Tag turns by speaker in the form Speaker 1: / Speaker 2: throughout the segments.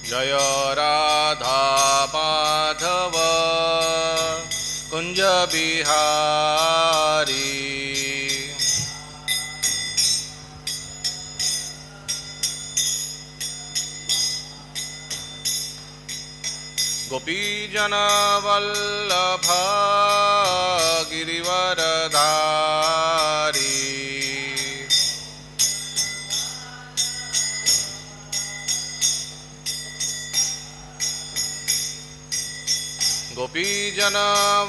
Speaker 1: जय राधा माधव कुंज बिहारी। गोपीजन वल्लभ गिरिवरधारी। गोपीजन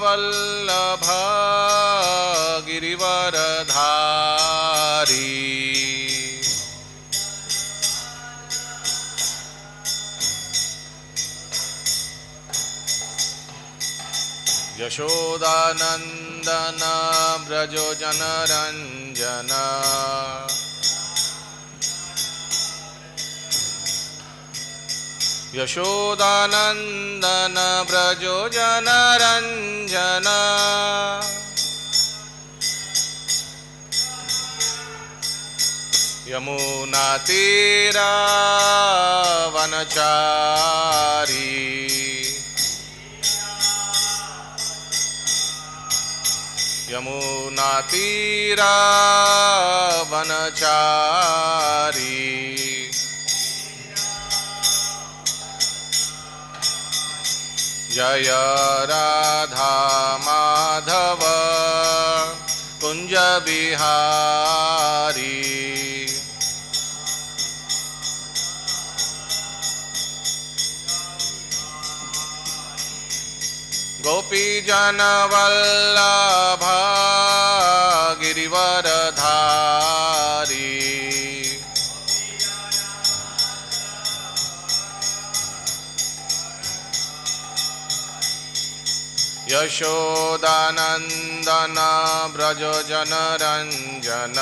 Speaker 1: वल्लभ गिरिवरधारी। यशोदानंदन ब्रजो जनरंजन। यशोदानंदन ब्रजो जनरंजन। यमुना तीरा वनचारी। यमुना तीरा वनचारी। जय राधा माधव कुंज बिहारी। गोपीजन वल्लभ गिरिवरधारी। यशोदानंदन ब्रज जनरंजन।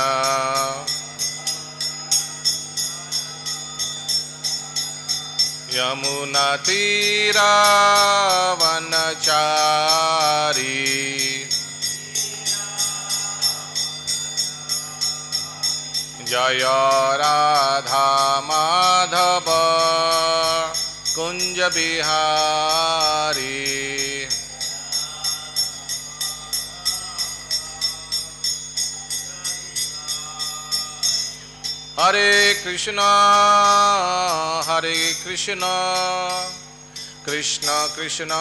Speaker 1: यमुना तीरा वनचारी। जय राधा माधव कुंज बिहारी। हरे कृष्णा कृष्ण कृष्ण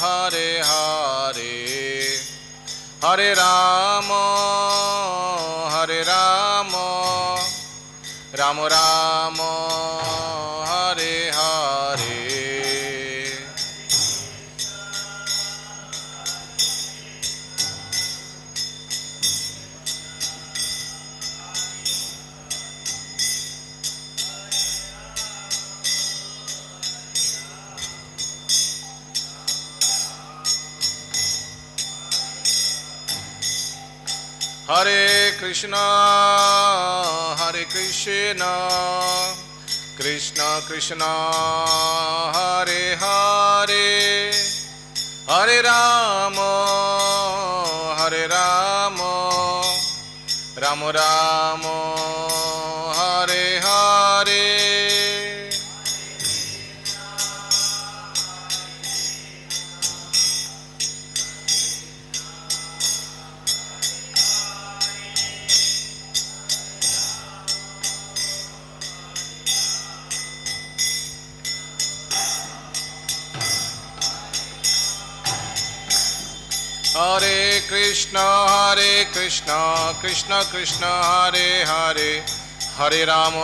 Speaker 1: हरे हरे, हरे राम राम राम हरे हरे। हरे कृष्णा कृष्ण कृष्ण हरे हरे, हरे राम राम राम हरे हरे। हरे कृष्ण कृष्ण कृष्ण हरे हरे, हरे राम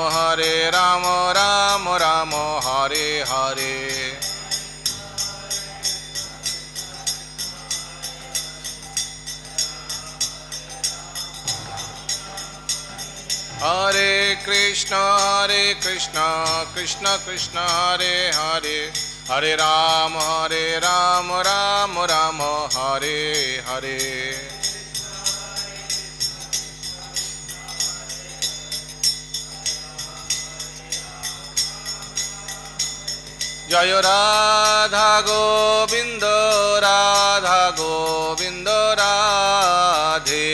Speaker 1: राम राम हरे हरे। हरे कृष्ण कृष्ण कृष्ण हरे हरे, हरे राम राम राम हरे हरे। जय राधा गोविंद राधे।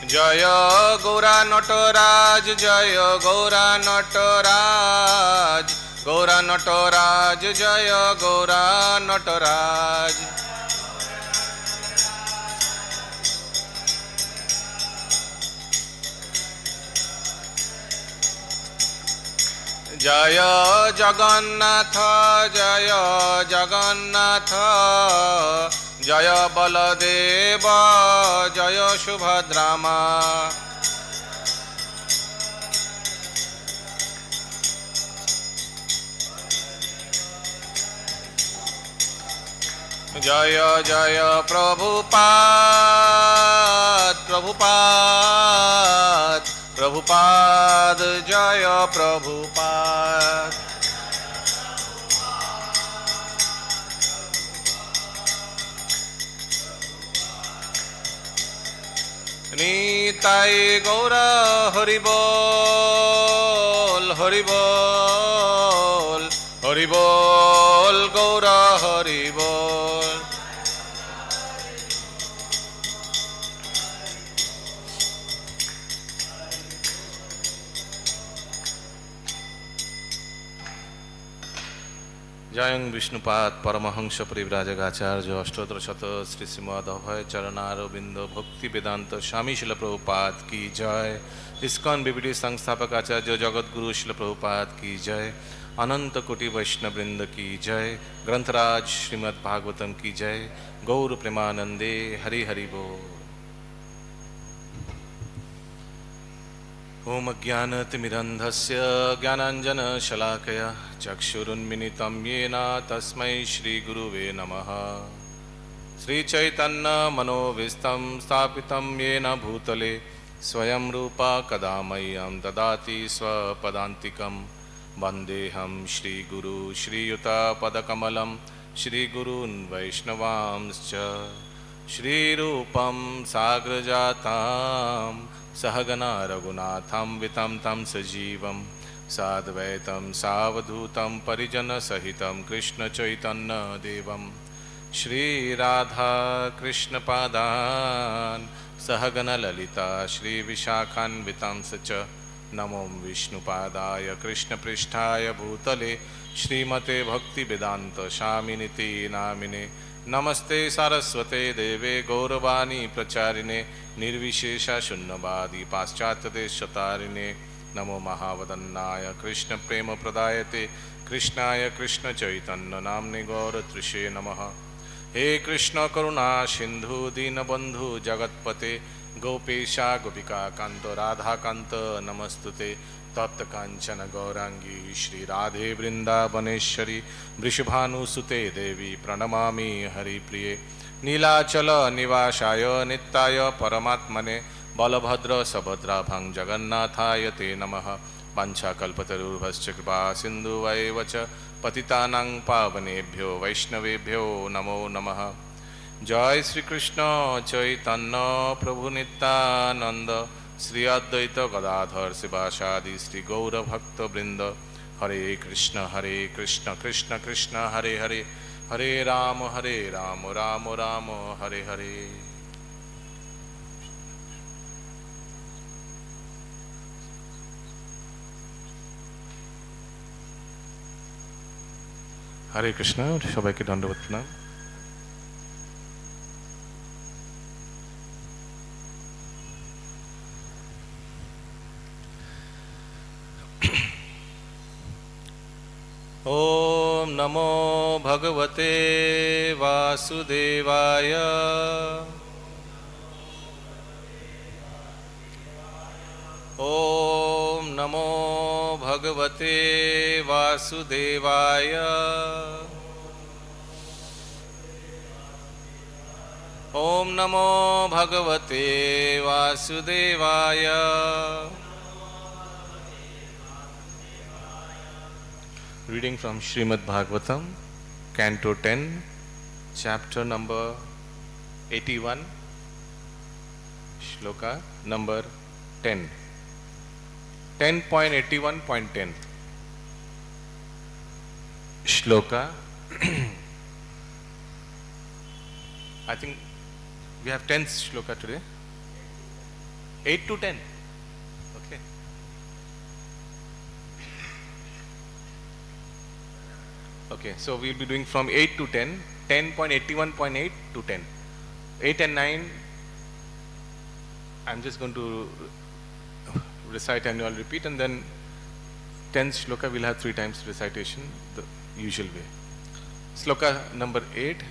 Speaker 1: जय गौरा नटराज जय गौरा नटराज गौरा नटराज जय गौरा नटराज जय जगन्नाथ जय जगन्नाथ जय बलदेव जय सुभद्रामा जय जय प्रभुपाद प्रभुपाद प्रभुपाद जय प्रभुपाद नीताय गौर हरि बोल हरि बोल हरि बोल गौर हरि बोल जयं विष्णुपाद परमहंस परिव्राजकाचार्य अष्टोत्तर शत श्री श्रीमद अभय चरणारविंद भक्ति वेदांत स्वामी शिल प्रभुपाद की जय। इस्कॉन बीबीडी संस्थापक आचार्य जगतगुरु शिल प्रभुपाद की जय। अनंत कोटि वैष्णववृंद की जय। ग्रंथराज श्रीमद् भागवतम की जय। गौर प्रेमानंदे हरि हरि बोल। ओम अज्ञानतिमिरन्धस्य ज्ञानाञ्जनशलाकया चक्षुरुन्मिलितं येन तस्मै श्रीगुरुवे नमः। श्रीचैतन्यमनोभीष्टं स्थापितं येन भूतले स्वयं रूपा कदा मह्यं ददाति स्वपदान्तिकं। वन्देऽहं श्रीगुरु श्रीयुतपदकमलं श्रीगुरून् वैष्णवांश्च। श्रीरूपं साग्रजातां सहगना रघुनाथं वितं तं सजीवं साद्वैतं सावधूतं परिजनसहितं कृष्णचैतन्यदेवं श्रीराधाकृष्णपादान् सहगणललिता श्रीविशाखान्वितांश्च। नमो विष्णुपादाय कृष्णपृष्ठाय भूतले श्रीमते भक्तिवेदान्तस्वामिनिति नामिने। नमस्ते सारस्वते देवे गौरवाणी प्रचारिणे निर्विशेषा शून्यवादी पाश्चात्यदेशतारिणे। नमो महावदन्नाय कृष्ण प्रेम प्रदायते कृष्णाय कृष्ण चैतन्य नाम्ने गौरतृषे नमः। हे कृष्ण करुणा सिंधु दीनबंधु जगत्पते गोपेशा गोपिका कांत राधा कांत नमस्तुते। तप्त कांचन गौरांगी श्री राधे वृंदावनेश्वरी वृषभानुसुते देवी प्रणमामि हरिप्रिये। नीलाचल निवासाय नित्याय परमात्मने बलभद्र सुभद्राभं जगन्नाथाय ते नमः। वाञ्छाकल्पतरुर्भश्च कृपा सिन्धुवैव च पतितानां पावनेभ्यो वैष्णवेभ्यो नमो नमः। जय श्री कृष्ण चैतन्य प्रभु नित्यानंद श्री अद्वैत गदाधर शिवासादि श्री गौर भक्त वृंद। हरे कृष्ण कृष्ण कृष्ण हरे हरे हरे राम राम राम हरे हरे। हरे कृष्ण सबाइके दंडवत प्रणाम। ओम नमो भगवते वासुदेवाय। ओम नमो भगवते वासुदेवाय। ओम नमो भगवते वासुदेवाय। Reading from Srimad Bhagavatam, Canto 10, Chapter number 81, Shloka number 10. 10.81.10. Shloka. I think we have 10th shloka today. 8 to 10. Okay. Okay, so we'll be doing from 8 to 10, 10.81.8 to 10. 8 and 9, I'm just going to recite and I'll repeat, and then 10th shloka we'll have 3 times recitation, the usual way. Shloka number 8.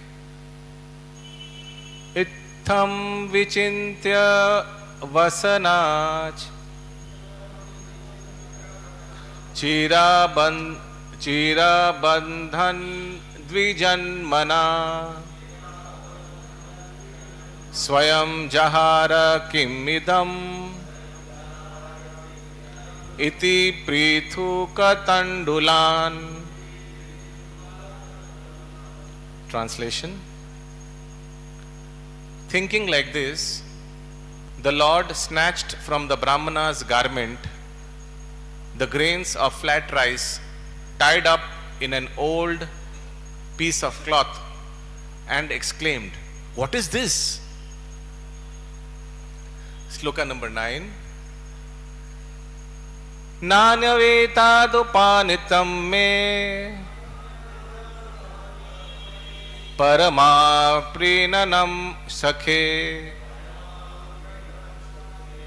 Speaker 1: Itham vichintya vasanach chirabandhan dvijanmana swayam jahara kimidam iti prithuka tandulan. Translation. Thinking like this, the Lord snatched from the Brahmana's garment the grains of flat rice tied up in an old piece of cloth and exclaimed, "What is this?" Shloka number 9. Nanyavetadupaanitam me parama prinanam sakhe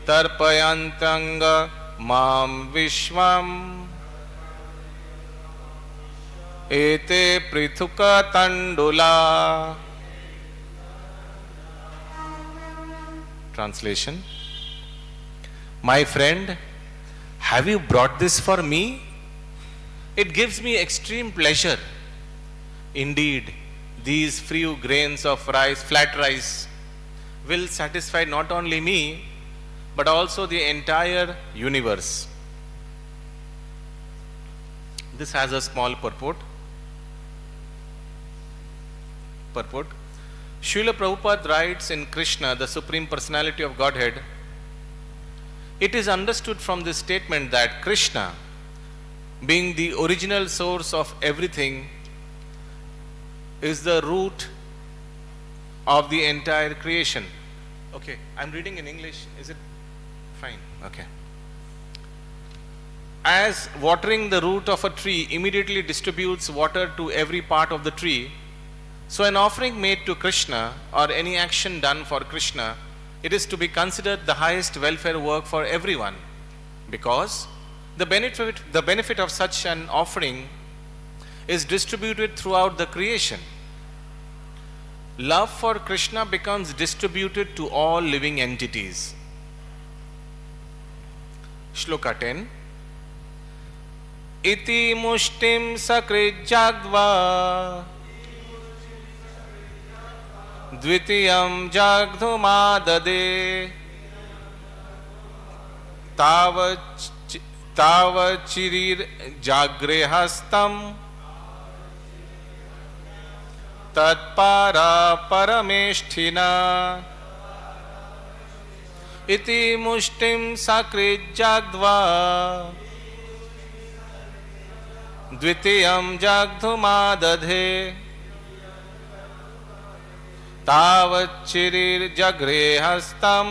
Speaker 1: tarpayantanga mam vishvam ete prithuka tandula. Translation. My friend, have you brought this for me? It gives me extreme pleasure. Indeed, these few grains of rice, flat rice, will satisfy not only me, but also the entire universe. This has a small purport. Srila Prabhupada writes in Krishna, the Supreme Personality of Godhead, it is understood from this statement that Krishna, being the original source of everything, is the root of the entire creation. Okay, I'm reading in English. Is it fine? Okay. As watering the root of a tree immediately distributes water to every part of the tree, so an offering made to Krishna or any action done for Krishna, it is to be considered the highest welfare work for everyone, because the benefit of such an offering is distributed throughout the creation. Love for Krishna becomes distributed to all living entities. Shloka 10. Iti mushtim sakrijagva dvitiyam jagdhumadade tavachirir jagrehastam tatpara parameshthina iti mushtim sakrijagdva dvitiyam jagdhumadade tavachirir jagrehastam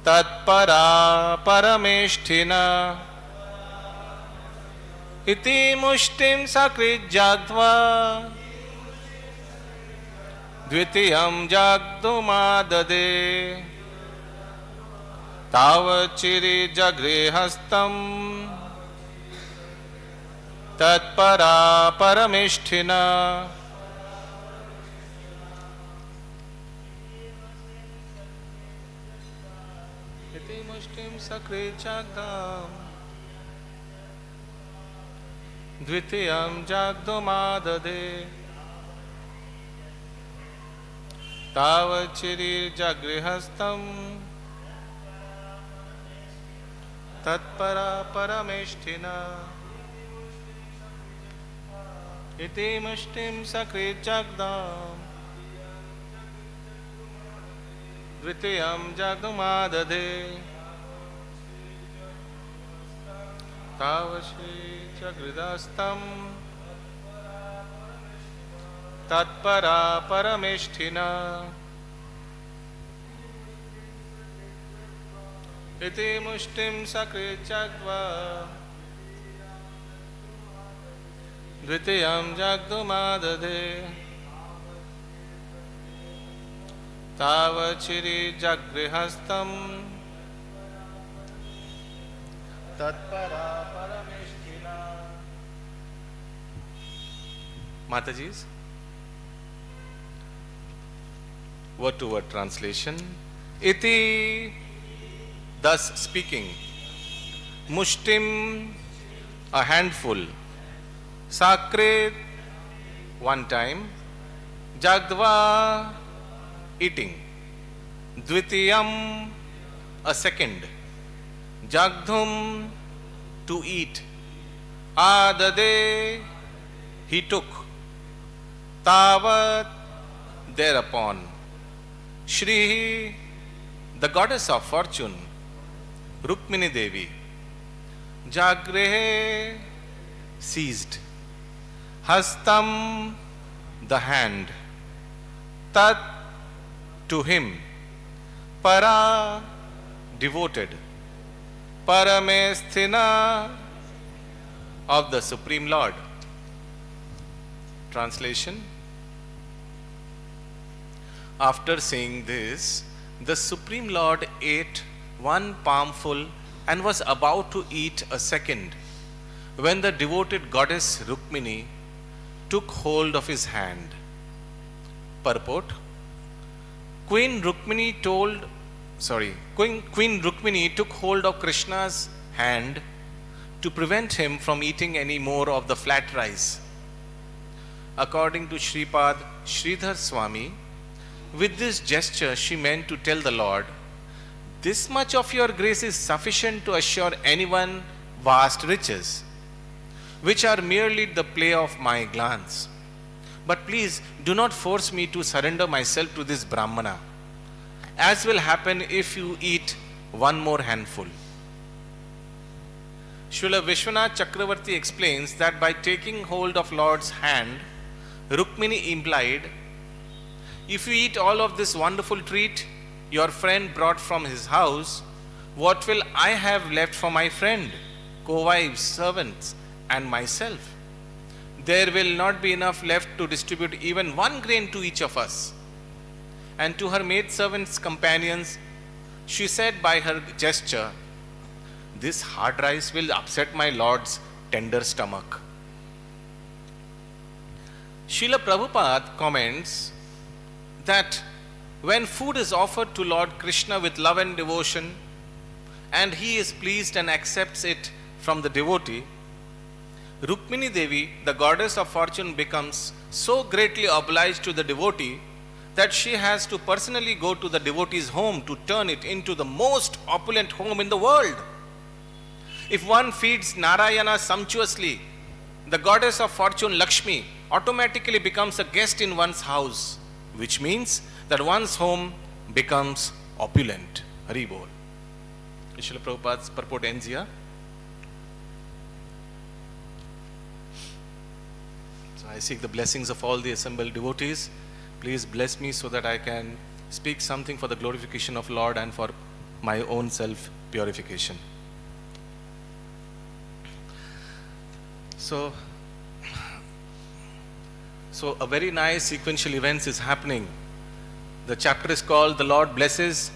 Speaker 1: tatpara parameshthina iti mushtim sakrijagdva dvitiyam jagdhumadade tavachirir jagrehastam tatpara parameshthina. Iti mushtim sakrijagdam dvitiyam jagdhumadade tavachirir jagrehastam tatpara parameshthina iti mushtim sakrijagdam dvitiyam jagdhumadade tavachirir jagrehastam tatpara parameshthina iti mushtim sakrichakva dvitiyam jagdumadade tavachiri jagrihastam tatpara parameshthina. Mataji's word to word translation. Iti, thus speaking, mushtim, a handful, sakrit, one time, jagdva, eating, dvitiyam, a second, jagdhum, to eat, adade, he took, tavat, thereupon, Shri, the goddess of fortune, Rukmini Devi, Jagrehe, seized, Hastam, the hand, Tat, to him, Para, devoted, Paramesthina, of the Supreme Lord. Translation. After saying this, the Supreme Lord ate one palmful and was about to eat a second, when the devoted goddess Rukmini took hold of his hand. Purport: Queen Rukmini took hold of Krishna's hand to prevent him from eating any more of the flat rice. According to Sripad Sridhar Swami, with this gesture she meant to tell the Lord, this much of your grace is sufficient to assure anyone vast riches, which are merely the play of my glance. But please do not force me to surrender myself to this Brahmana, as will happen if you eat one more handful. Srila Vishwanath Chakravarti explains that by taking hold of Lord's hand, Rukmini implied, if you eat all of this wonderful treat your friend brought from his house, what will I have left for my friend, co-wives, servants, and myself? There will not be enough left to distribute even one grain to each of us. And to her maidservants' companions, she said by her gesture, this hard rice will upset my Lord's tender stomach. Srila Prabhupada comments that when food is offered to Lord Krishna with love and devotion, and he is pleased and accepts it from the devotee, Rukmini Devi, the goddess of fortune, becomes so greatly obliged to the devotee that she has to personally go to the devotee's home to turn it into the most opulent home in the world. If one feeds Narayana sumptuously, the goddess of fortune Lakshmi automatically becomes a guest in one's house, which means that one's home becomes opulent. Hari Bol. Srila Prabhupada's purport ends here. So I seek the blessings of all the assembled devotees. Please bless me so that I can speak something for the glorification of Lord and for my own self-purification. So a very nice sequential events is happening. The chapter is called The Lord Blesses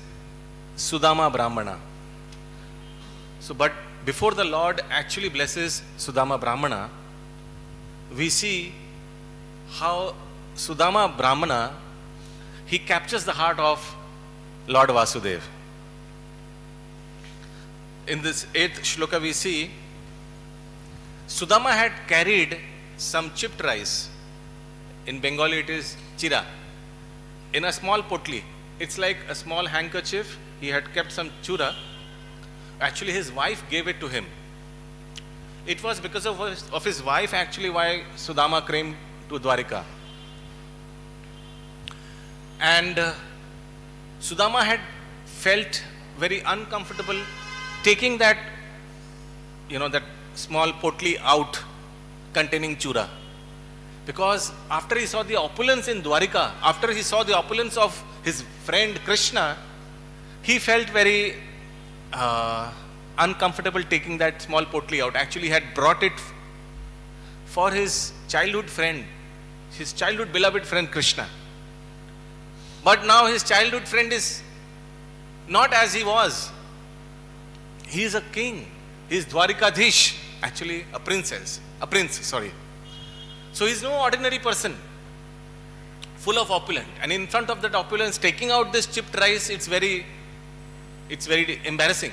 Speaker 1: Sudama Brahmana. But before the Lord actually blesses Sudama Brahmana, we see how Sudama Brahmana, he captures the heart of Lord Vasudeva. In this 8th shloka we see, Sudama had carried some chipped rice. In Bengali it is chira, in a small potli. It's like a small handkerchief. He had kept some chura. Actually his wife gave it to him. It was because of his wife actually why Sudama came to Dwarika. And Sudama had felt very uncomfortable taking that, that small potli out containing chura. Because after he saw the opulence in Dwarika, after he saw the opulence of his friend Krishna, he felt very uncomfortable taking that small potli out. Actually, he had brought it for his childhood friend, his childhood beloved friend Krishna. But now his childhood friend is not as he was. He is a king. He is Dwarikadhish, actually a prince. So he is no ordinary person, full of opulence. And in front of that opulence, taking out this chipped rice, it's very embarrassing.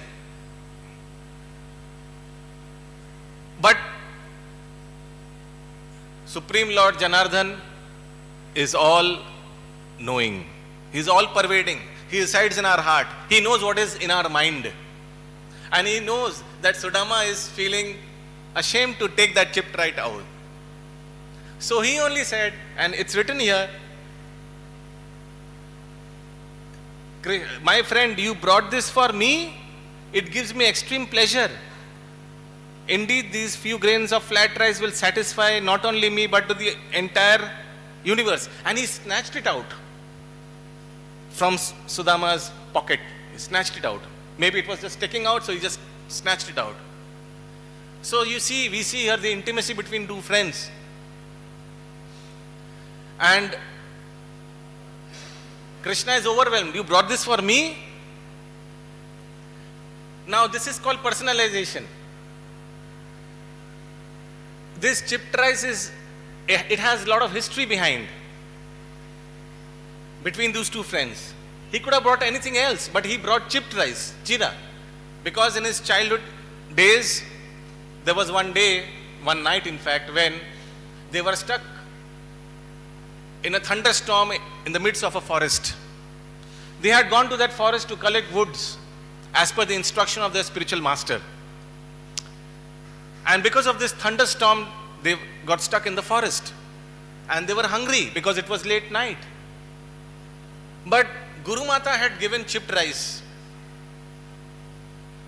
Speaker 1: But Supreme Lord Janardhan is all knowing. He is all pervading. He resides in our heart. He knows what is in our mind. And he knows that Sudama is feeling ashamed to take that chipped rice out. So he only said, and it's written here, my friend, you brought this for me. It gives me extreme pleasure. Indeed, these few grains of flat rice will satisfy not only me but to the entire universe. And he snatched it out from Sudama's pocket. He snatched it out. Maybe it was just sticking out, so he just snatched it out. So you see, we see here the intimacy between two friends. And Krishna is overwhelmed. You brought this for me? Now this is called personalization. This chipped rice it has a lot of history behind between those two friends. He could have brought anything else, but he brought chipped rice, chira. Because in his childhood days, there was one night in fact, when they were stuck in a thunderstorm in the midst of a forest. They had gone to that forest to collect woods as per the instruction of their spiritual master. And because of this thunderstorm, they got stuck in the forest. And they were hungry because it was late night. But Guru Mata had given chipped rice,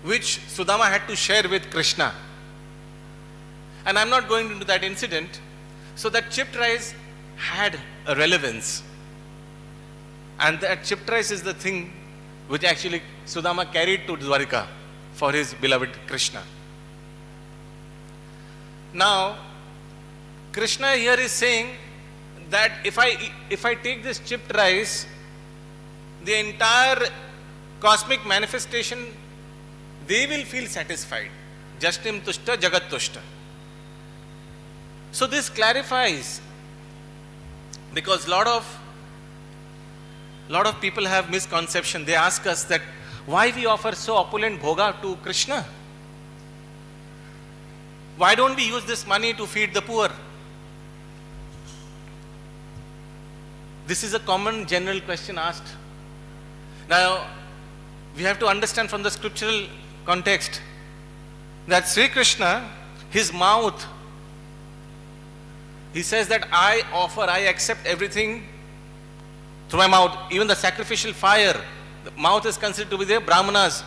Speaker 1: which Sudama had to share with Krishna. And I'm not going into that incident. So that chipped rice had a relevance. And that chipped rice is the thing which actually Sudama carried to Dwarika for his beloved Krishna. Now, Krishna here is saying that if I take this chipped rice, the entire cosmic manifestation, they will feel satisfied. Jastim tushta jagat tushta. So this clarifies, because lot of people have misconception. They ask us that why we offer so opulent bhoga to Krishna? Why don't we use this money to feed the poor? This is a common general question asked. Now, we have to understand from the scriptural context that Sri Krishna, his mouth, he says that I accept everything through my mouth. Even the sacrificial fire, the mouth is considered to be the Brahmana's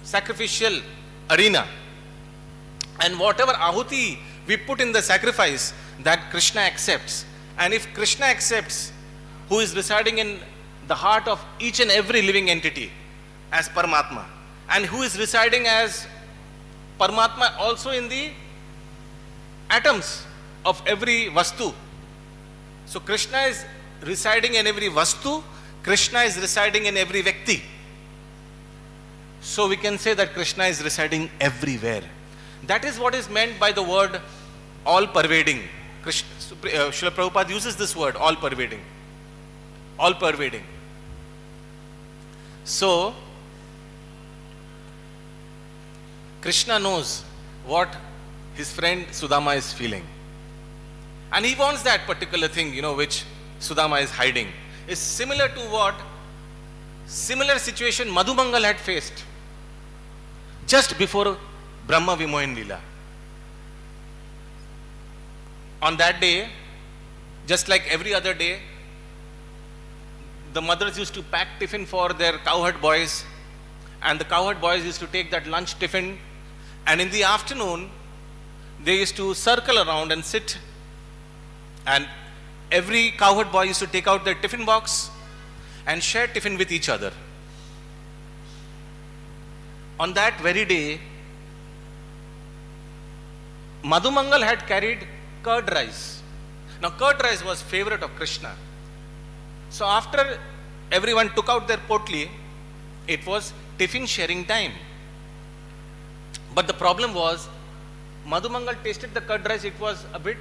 Speaker 1: sacrificial arena. And whatever ahuti we put in the sacrifice, that Krishna accepts. And if Krishna accepts, who is residing in the heart of each and every living entity as Paramatma, and who is residing as Paramatma also in the atoms of every vastu. So Krishna is residing in every vastu, Krishna is residing in every Vyakti. So we can say that Krishna is residing everywhere. That is what is meant by the word all pervading. Srila Prabhupada uses this word, all pervading. All pervading. So, Krishna knows what his friend Sudama is feeling. And he wants that particular thing, which Sudama is hiding. It's similar to what similar situation Madhumangal had faced just before Brahma Vimohan Leela. On that day, just like every other day, the mothers used to pack tiffin for their cowherd boys, and the cowherd boys used to take that lunch tiffin, and in the afternoon they used to circle around and sit, and every cowherd boy used to take out their tiffin box and share tiffin with each other. on that very day, Madhumangal had carried curd rice. Now curd rice was favorite of Krishna. So after everyone took out their potli, it was tiffin sharing time. But the problem was, Madhumangal tasted the curd rice, it was a bit,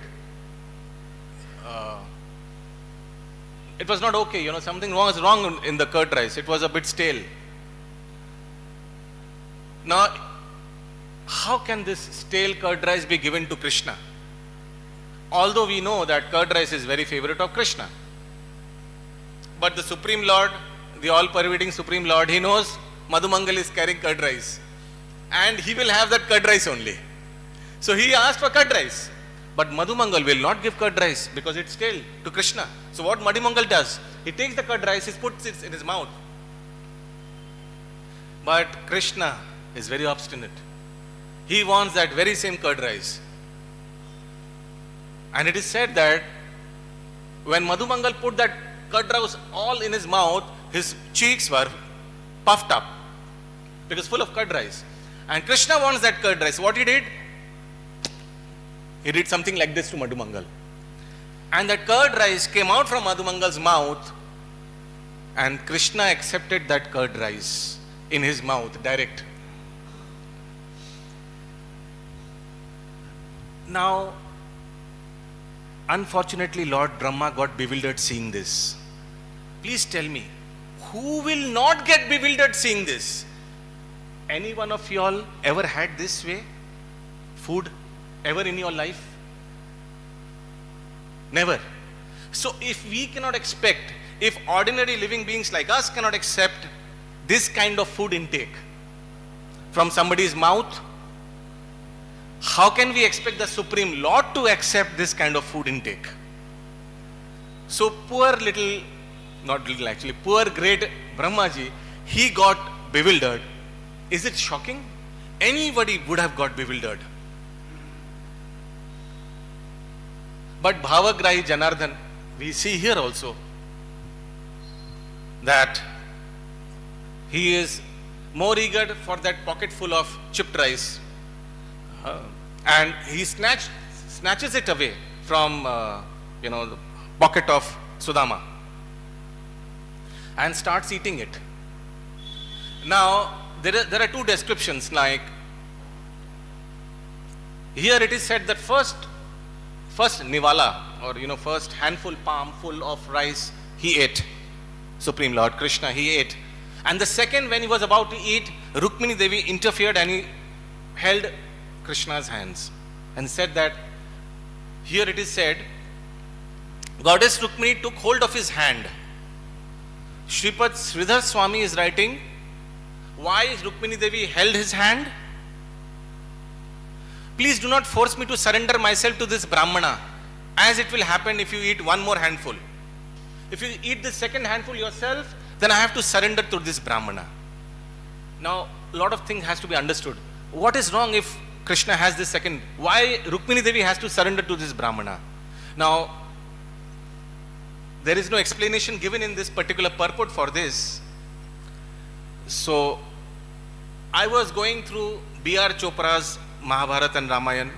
Speaker 1: it was not okay, something was wrong in the curd rice, it was a bit stale. Now, how can this stale curd rice be given to Krishna? Although we know that curd rice is very favorite of Krishna. But the Supreme Lord, the all-pervading Supreme Lord, he knows Madhumangal is carrying curd rice. And he will have that curd rice only. So he asked for curd rice. But Madhumangal will not give curd rice because it's stale to Krishna. So what Madhumangal does? He takes the curd rice, he puts it in his mouth. But Krishna is very obstinate. He wants that very same curd rice. And it is said that when Madhumangal put that curd rice all in his mouth, his cheeks were puffed up because full of curd rice. And Krishna wants that curd rice. What he did? He did something like this to Madhumangal. And that curd rice came out from Madhumangal's mouth, and Krishna accepted that curd rice in his mouth, direct. Now, unfortunately, Lord Brahma got bewildered seeing this. Please tell me, who will not get bewildered seeing this? Any one of you all ever had this way? Food ever in your life? Never. So if we cannot expect, if ordinary living beings like us cannot accept this kind of food intake from somebody's mouth, how can we expect the Supreme Lord to accept this kind of food intake? So poor little, not little actually, poor great Brahmaji, he got bewildered. Is it shocking? Anybody would have got bewildered. But Bhavagrahi Janardhan, we see here also that he is more eager for that pocket full of chipped rice, and he snatches it away from the pocket of Sudama and starts eating it. Now there are two descriptions, like here it is said that first nivala, or first handful, palm full of rice he ate. Supreme Lord Krishna, he ate. And the second, when he was about to eat, Rukmini Devi interfered and he held Krishna's hands and said that, here it is said, Goddess Rukmini took hold of his hand. Shripad Sridhar Swami is writing, why Rukmini Devi held his hand? Please do not force me to surrender myself to this Brahmana, as it will happen if you eat one more handful. If you eat the second handful yourself, then I have to surrender to this Brahmana. Now, a lot of things has to be understood. What is wrong if Krishna has this second? Why Rukmini Devi has to surrender to this Brahmana? Now, there is no explanation given in this particular purport for this. So, I was going through B.R. Chopra's Mahabharata and Ramayana,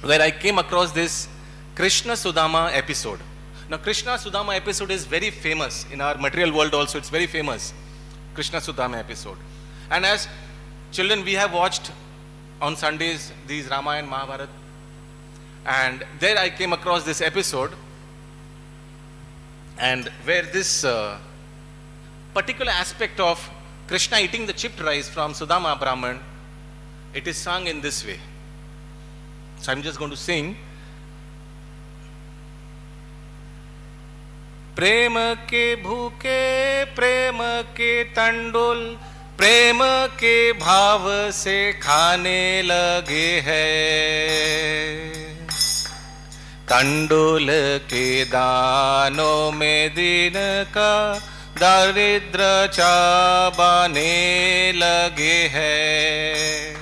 Speaker 1: where I came across this Krishna Sudama episode. Now Krishna Sudama episode is very famous in our material world also, it's very famous, Krishna Sudama episode. And as children we have watched on Sundays these Ramayana, Mahabharata, and there I came across this episode, and where this particular aspect of Krishna eating the chipped rice from Sudama Brahman, it is sung in this way. So I'm just going to sing. प्रेम के भूखे प्रेम के तंडुल प्रेम के भाव से खाने लगे हैं, तंडुल के दानों में दिन का दारिद्र चाबाने लगे हैं.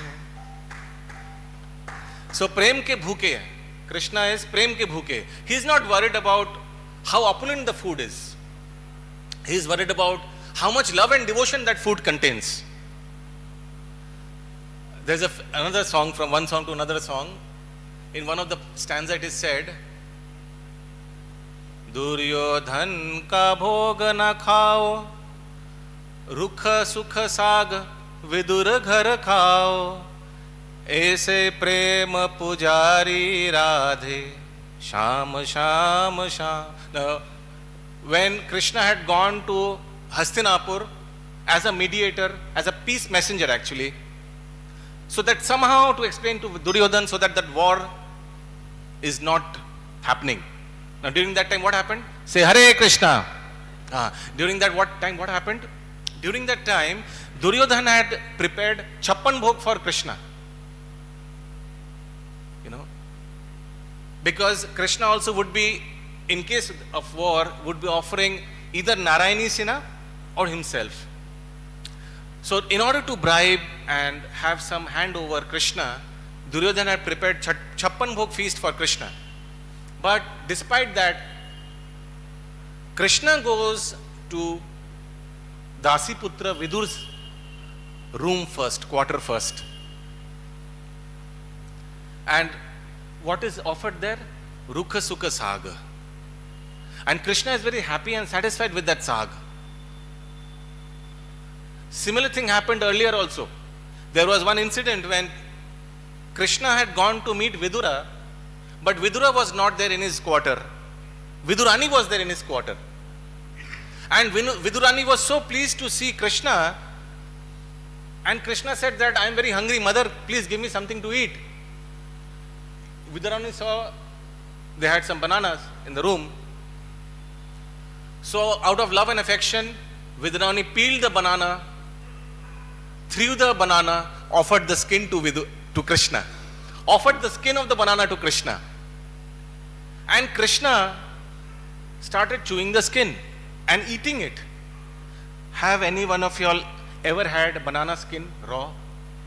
Speaker 1: So प्रेम के भूखे, Krishna is प्रेम के भूखे. He is not worried about how opulent the food is. He is worried about how much love and devotion that food contains. there's another song, from one song to another song. In one of the stanza it is said, Duryodhan का भोग न खाओ, रुख सुख साग विदुर घर खाओ, ऐसे प्रेम पुजारी Radhe Shyam Shyam Shyam. Now, when Krishna had gone to Hastinapur as a mediator, as a peace messenger actually, so that somehow to explain to Duryodhan so that that war is not happening. Now during that time what happened? Say Hare Krishna. During that what happened? During that time Duryodhan had prepared Chappan Bhog for Krishna. You know, because Krishna also would be, in case of war, would be offering either Narayani Sina or himself. So in order to bribe and have some hand over Krishna, Duryodhan had prepared Chappan Bhog feast for Krishna. But despite that, Krishna goes to Dasiputra Vidur's room first, quarter first. And what is offered there? Rukha Sukha Saga. And Krishna is very happy and satisfied with that saga. Similar thing happened earlier also. There was one incident when Krishna had gone to meet Vidura, but Vidura was not there in his quarter. Vidurani was there in his quarter. And Vidurani was so pleased to see Krishna, and Krishna said that I am very hungry, mother, please give me something to eat. Vidurani saw they had some bananas in the room. So out of love and affection, Vidurani peeled the banana, threw the banana, offered the skin to Krishna. Offered the skin of the banana to Krishna. And Krishna started chewing the skin and eating it. Have any one of y'all ever had banana skin raw?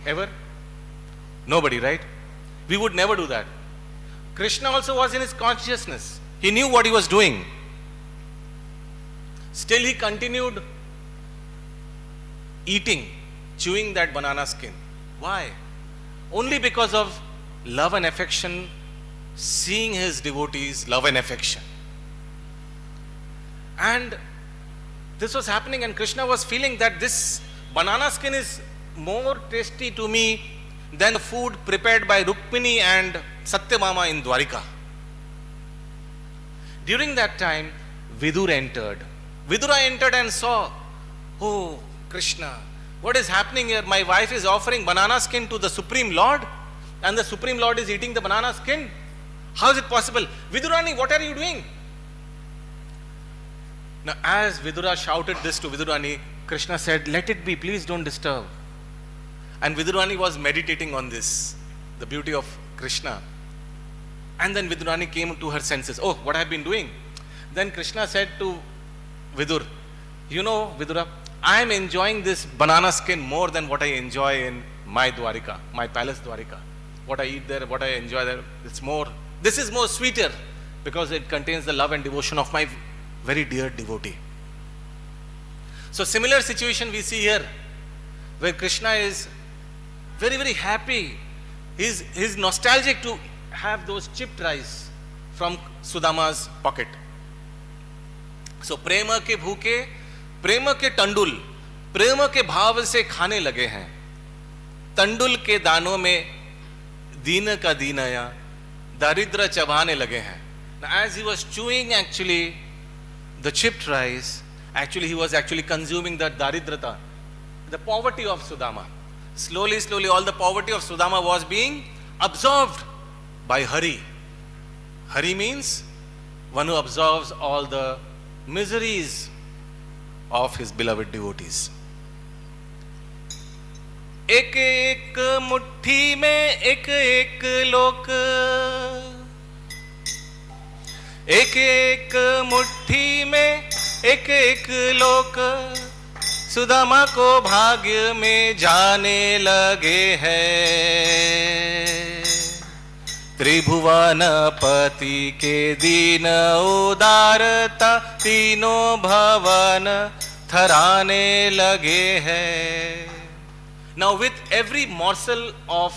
Speaker 1: Ever? Nobody, right? We would never do that. Krishna also was in his consciousness. He knew what he was doing. Still he continued eating, chewing that banana skin. Why? Only because of love and affection, seeing his devotees, love and affection. And this was happening, and Krishna was feeling that this banana skin is more tasty to me than the food prepared by Rukmini and Satyabhama in Dwarika. During that time, Vidur entered. Vidura entered and saw, oh Krishna, what is happening here? My wife is offering banana skin to the Supreme Lord, and the Supreme Lord is eating the banana skin. How is it possible? Vidurani, what are you doing? Now, as Vidura shouted this to Vidurani, Krishna said, let it be, please don't disturb. And Vidurani was meditating on this, the beauty of Krishna. And then Vidurani came to her senses. Oh, what I have been doing? Then Krishna said to Vidur, you know, Vidura, I am enjoying this banana skin more than what I enjoy in my Dwarika, my palace Dwarika. What I eat there, what I enjoy there, this is more sweeter because it contains the love and devotion of my very dear devotee. So similar situation we see here, where Krishna is very, very happy. He's nostalgic to have those chipped rice from Sudama's pocket. So प्रेम के भूखे, प्रेम के टंडुल, प्रेम के भाव से खाने लगे हैं. तंडुल के दानों में दीन का दीनया, दारिद्र चबाने लगे हैं. Now, as he was chewing actually the chipped rice, actually he was actually consuming the daridrata, the poverty of Sudama. Slowly, slowly, all the poverty of Sudama was being absorbed by Hari. Hari means one who absorbs all the miseries of his beloved devotees. एक एक मुट्ठी में एक एक लोक, एक एक मुट्ठी में एक एक लोक, सुदामा को भाग्य में जाने लगे हैं. त्रिभुवनपति के दीन उदारता तीनों भवन थराने लगे हैं. Now with every morsel of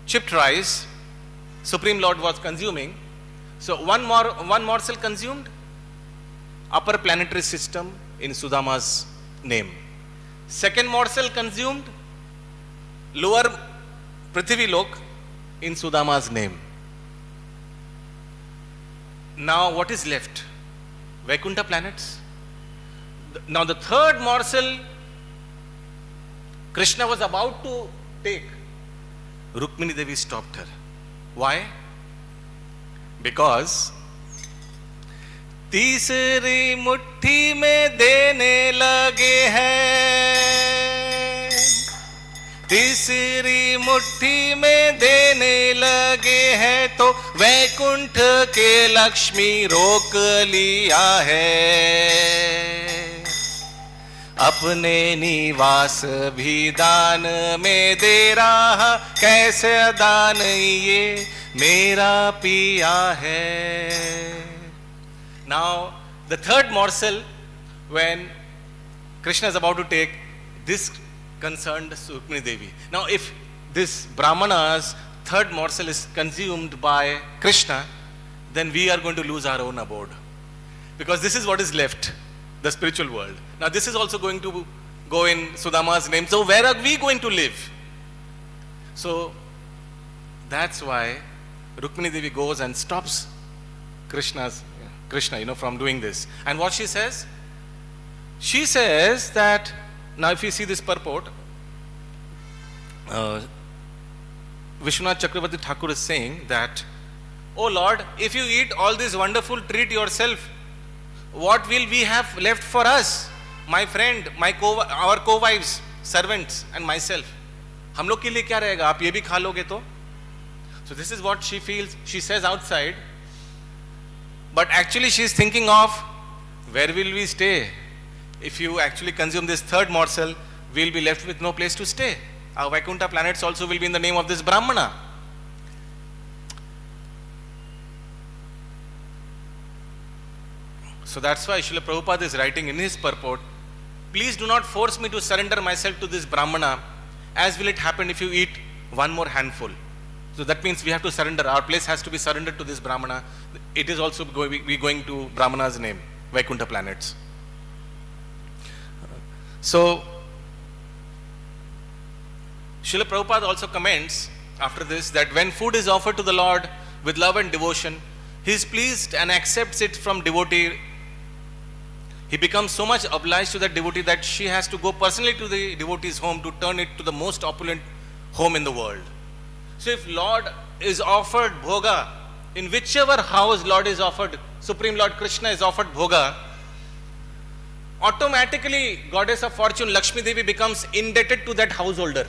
Speaker 1: chipped rice, Supreme Lord was consuming. So one morsel consumed, upper planetary system in Sudama's name. Second morsel consumed, lower Prithvi Lok in Sudama's name. Now what is left? Vaikuntha planets. Now the third morsel Krishna was about to take. Rukmini Devi stopped her. Why? Because तीसरी मुट्ठी में देने लगे हैं, तीसरी मुट्ठी में देने लगे हैं, तो वैकुंठ के लक्ष्मी रोक लिया है। अपने निवास भी दान में दे रहा, कैसे दान ये मेरा पिया है। Now the third morsel, when Krishna is about to take, this concerned Rukmini Devi. Now if this Brahmana's third morsel is consumed by Krishna, then we are going to lose our own abode, because this is what is left, the spiritual world. Now this is also going to go in Sudama's name. So where are we going to live? So that's why Rukmini Devi goes and stops Krishna, from doing this. And what she says? She says that, now if you see this purport, Vishwanath Chakravarti Thakur is saying that, oh Lord, if you eat all this wonderful treat yourself, what will we have left for us? My friend, our co-wives, servants and myself. हम लोग के लिए क्या रहेगा? आप ये भी खा लोगे तो? So this is what she feels. She says outside, but actually she is thinking of, where will we stay? If you actually consume this third morsel, we will be left with no place to stay. Our Vaikuntha planets also will be in the name of this Brahmana. So that's why Srila Prabhupada is writing in his purport, please do not force me to surrender myself to this Brahmana, as will it happen if you eat one more handful. So that means we have to surrender. Our place has to be surrendered to this Brahmana. It is also going to Brahmana's name, Vaikuntha planets. So Srila Prabhupada also comments after this that when food is offered to the Lord with love and devotion, He is pleased and accepts it from devotee. He becomes so much obliged to that devotee that she has to go personally to the devotee's home to turn it to the most opulent home in the world. So if Lord is offered bhoga, in whichever house Lord is offered, Supreme Lord Krishna is offered bhoga, automatically Goddess of Fortune Lakshmi Devi becomes indebted to that householder.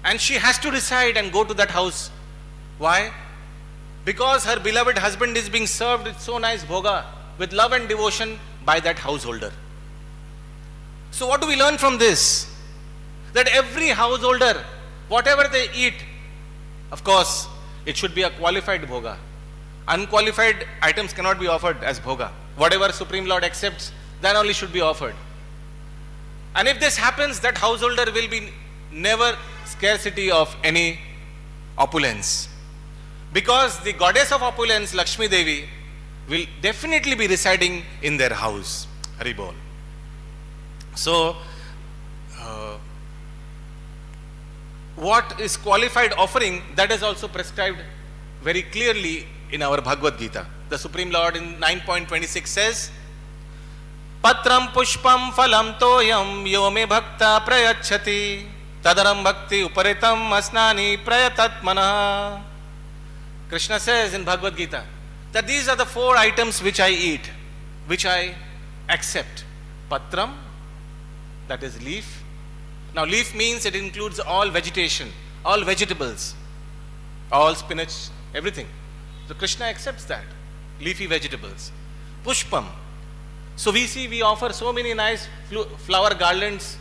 Speaker 1: And she has to decide and go to that house. Why? Because her beloved husband is being served with so nice bhoga, with love and devotion by that householder. So what do we learn from this? That every householder, whatever they eat, of course, it should be a qualified bhoga. Unqualified items cannot be offered as bhoga. Whatever Supreme Lord accepts, that only should be offered. And if this happens, that householder will be never scarcity of any opulence. Because the goddess of opulence, Lakshmi Devi, will definitely be residing in their house. Hari Bol. So, what is qualified offering, that is also prescribed very clearly in our Bhagavad Gita. The Supreme Lord in 9.26 says, Patram pushpam phalam toyam yo me bhakta prayachati tadaram bhakti uparitam asnani prayatatmana. Krishna says in Bhagavad Gita that these are the 4 items which I eat, which I accept. Patram, that is leaf. Now leaf means it includes all vegetation, all vegetables, all spinach, everything. So Krishna accepts that, leafy vegetables. Pushpam. So we offer so many nice flower garlands.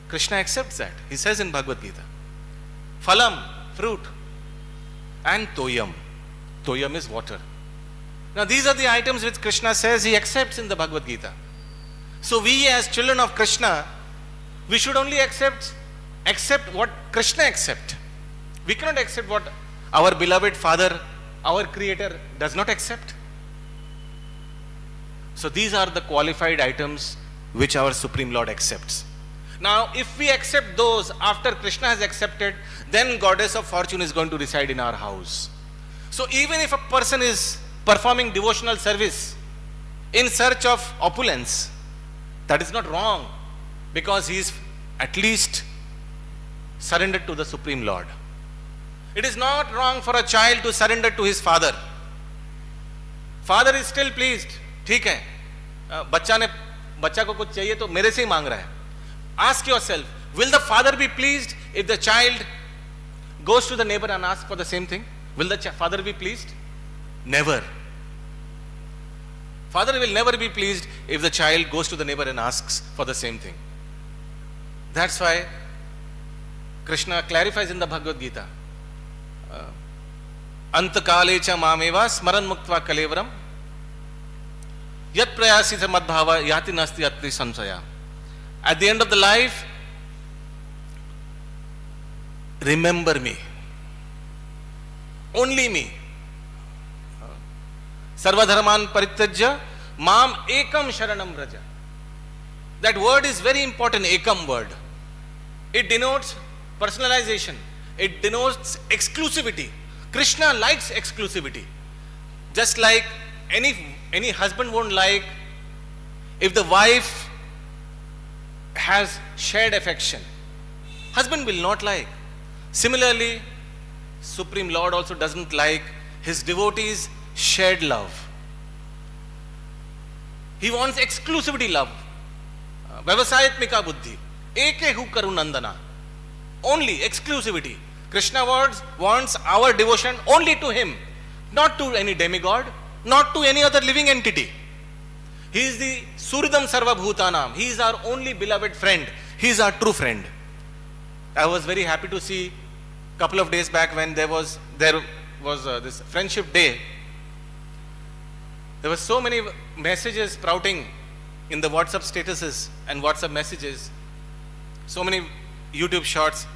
Speaker 1: Krishna accepts that. He says in Bhagavad Gita. Phalam, fruit. And toyam. Toyam is water. Now these are the items which Krishna says he accepts in the Bhagavad Gita. So we as children of Krishna, We should only accept what Krishna accept. We cannot accept what our beloved Father, our Creator, does not accept. So these are the qualified items which our Supreme Lord accepts. Now, if we accept those after Krishna has accepted, then Goddess of Fortune is going to reside in our house. So even if a person is performing devotional service in search of opulence, that is not wrong, because he is at least surrendered to the Supreme Lord. It is not wrong for a child to surrender to his father. Father is still pleased. ठीक है, बच्चा को कुछ चाहिए तो मेरे से ही मांग रहा है. Ask yourself, will the father be pleased if the child goes to the neighbor and asks for the same thing? Will the father be pleased? Never. Father will never be pleased if the child goes to the neighbor and asks for the same thing. That's why Krishna clarifies in the Bhagavad Gita, Antakale cha mameva smaran muktva kalevaram yat prayasita madbhava yati nasti atri samsaya. At the end of the life, remember me. Only me. Sarvadharman parityajya mam ekam sharanam vraja. That word is very important, ekam word. It denotes personalization. It denotes exclusivity. Krishna likes exclusivity. Just like any husband won't like if the wife has shared affection. Husband will not like. Similarly, Supreme Lord also doesn't like his devotees' shared love. He wants exclusivity love. Vyavasayatmika buddhi. Eke hu karu nandana. Only exclusivity. Krishna wants our devotion only to him, not to any demigod, not to any other living entity. He is the Suridam Sarva Bhutanam. He is our only beloved friend. He is our true friend. I was very happy to see a couple of days back when there was this Friendship Day. There were so many messages sprouting in the WhatsApp statuses and WhatsApp messages. So many YouTube shorts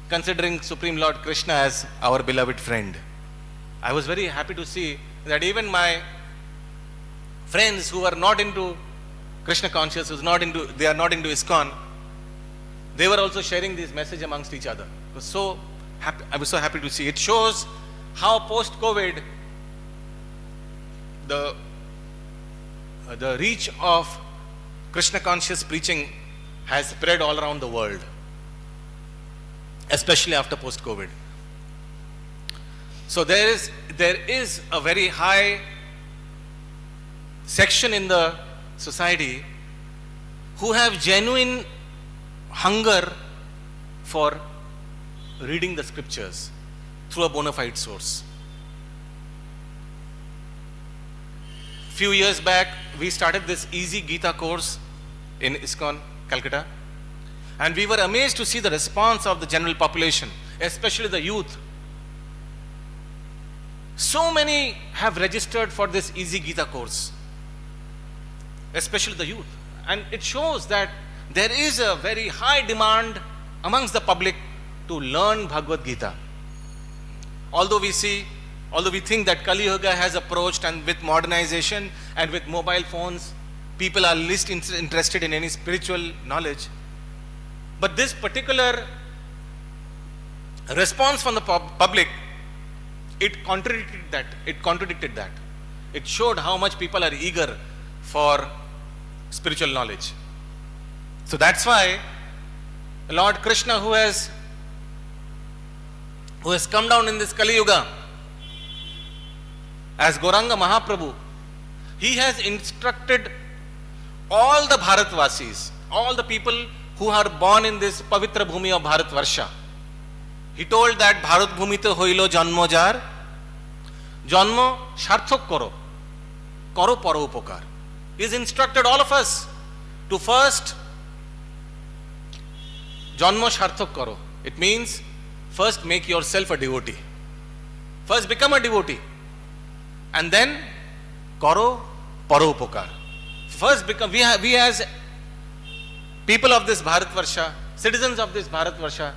Speaker 1: considering Supreme Lord Krishna as our beloved friend. I was very happy to see that even my friends who are not into Krishna conscious, they are not into ISKCON, they were also sharing this message amongst each other. I was so happy to see. It shows how post-COVID the reach of Krishna conscious preaching has spread all around the world, especially after post-COVID. So there is a very high section in the society who have genuine hunger for reading the scriptures through a bona fide source. Few years back, we started this easy Gita course in ISKCON, Calcutta, and we were amazed to see the response of the general population, especially the youth. So many have registered for this easy Gita course, especially the youth. And it shows that there is a very high demand amongst the public to learn Bhagavad Gita. Although we think that Kali Yuga has approached, and with modernization and with mobile phones, people are least interested in any spiritual knowledge. But this particular response from the public, it contradicted that. It showed how much people are eager for spiritual knowledge. So that's why Lord Krishna, who has come down in this Kali Yuga as Gauranga Mahaprabhu, he has instructed all the Bharatvasis, all the people who are born in this Pavitra Bhumi of Bharatvarsha. He told that Bharat Bhumi te hoilo janmo jar, janmo sharthok karo paro upokar. He has instructed all of us to first janmo sharthok karo. It means first make yourself a devotee. First become a devotee. And then karo paro upokar. First become, we as people of this Bharatvarsha, citizens of this Bharatvarsha,